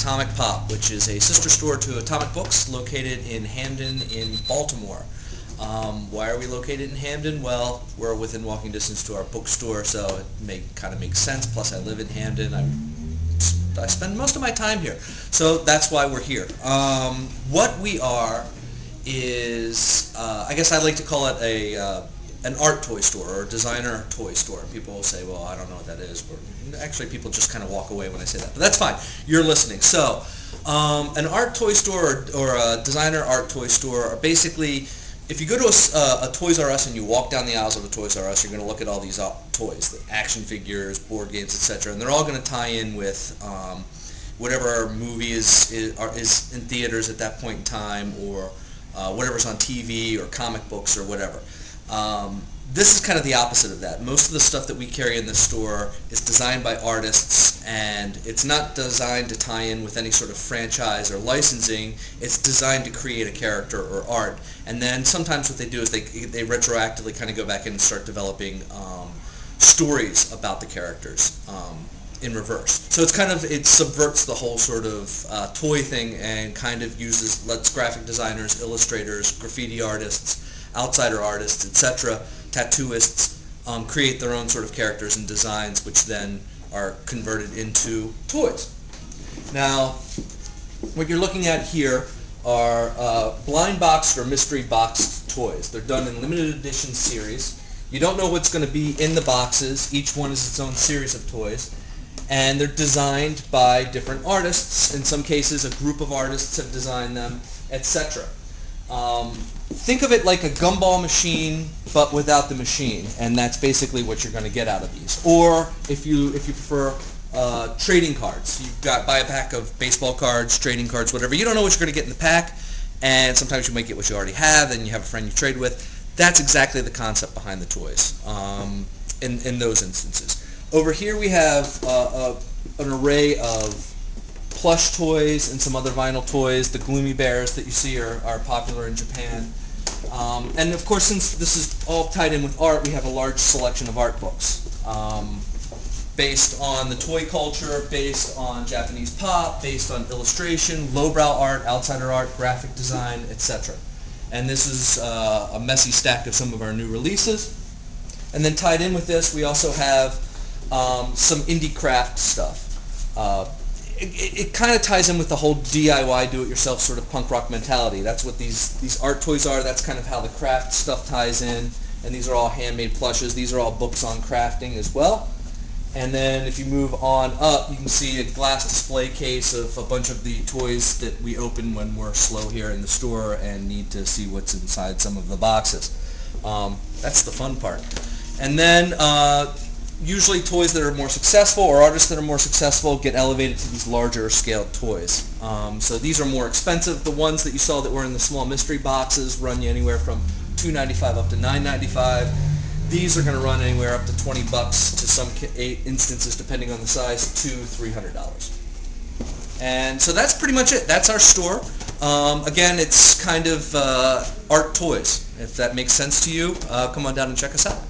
Atomic Pop, which is a sister store to Atomic Books located in Hamden in Baltimore. Why are we located in Hamden? Well, we're within walking distance to our bookstore, so it kind of makes sense. Plus, I live in Hamden. I spend most of my time here, so that's why we're here. What we are is, I guess I like to call it an art toy store or a designer toy store. People will say, well, I don't know what that is. Actually, people just kind of walk away when I say that, but that's fine. You're listening. So, an art toy store or a designer art toy store are basically, if you go to a Toys R Us and you walk down the aisles of a Toys R Us, you're going to look at all these toys, the action figures, board games, etc., and they're all going to tie in with whatever movie is in theaters at that point in time, or whatever's on TV, or comic books, or whatever. This is kind of the opposite of that. Most of the stuff that we carry in this store is designed by artists, and it's not designed to tie in with any sort of franchise or licensing. It's designed to create a character or art, and then sometimes what they do is they retroactively kind of go back in and start developing stories about the characters in reverse. So it subverts the whole sort of toy thing and kind of lets graphic designers, illustrators, graffiti artists, outsider artists, etc., tattooists, create their own sort of characters and designs, which then are converted into toys. Now, what you're looking at here are blind boxed or mystery boxed toys. They're done in limited edition series. You don't know what's going to be in the boxes. Each one is its own series of toys. And they're designed by different artists. In some cases, a group of artists have designed them, etc. Think of it like a gumball machine, but without the machine, and that's basically what you're going to get out of these. Or if you prefer trading cards, buy a pack of baseball cards, trading cards, whatever. You don't know what you're going to get in the pack, and sometimes you might get what you already have, and you have a friend you trade with. That's exactly the concept behind the toys in those instances. Over here we have an array of plush toys and some other vinyl toys. The Gloomy Bears that you see are popular in Japan. And of course, since this is all tied in with art, we have a large selection of art books based on the toy culture, based on Japanese pop, based on illustration, lowbrow art, outsider art, graphic design, etc. And this is a messy stack of some of our new releases. And then tied in with this, we also have some indie craft stuff. It kind of ties in with the whole DIY, do-it-yourself sort of punk rock mentality. That's what these art toys are. That's kind of how the craft stuff ties in. And these are all handmade plushes. These are all books on crafting as well. And then if you move on up, you can see a glass display case of a bunch of the toys that we open when we're slow here in the store and need to see what's inside some of the boxes. That's the fun part. And then usually toys that are more successful or artists that are more successful get elevated to these larger scaled toys. So these are more expensive. The ones that you saw that were in the small mystery boxes run you anywhere from $2.95 up to $9.95. These are going to run anywhere up to $20 to some instances, depending on the size, to $300. And so that's pretty much it. That's our store. Again, it's kind of art toys. If that makes sense to you, come on down and check us out.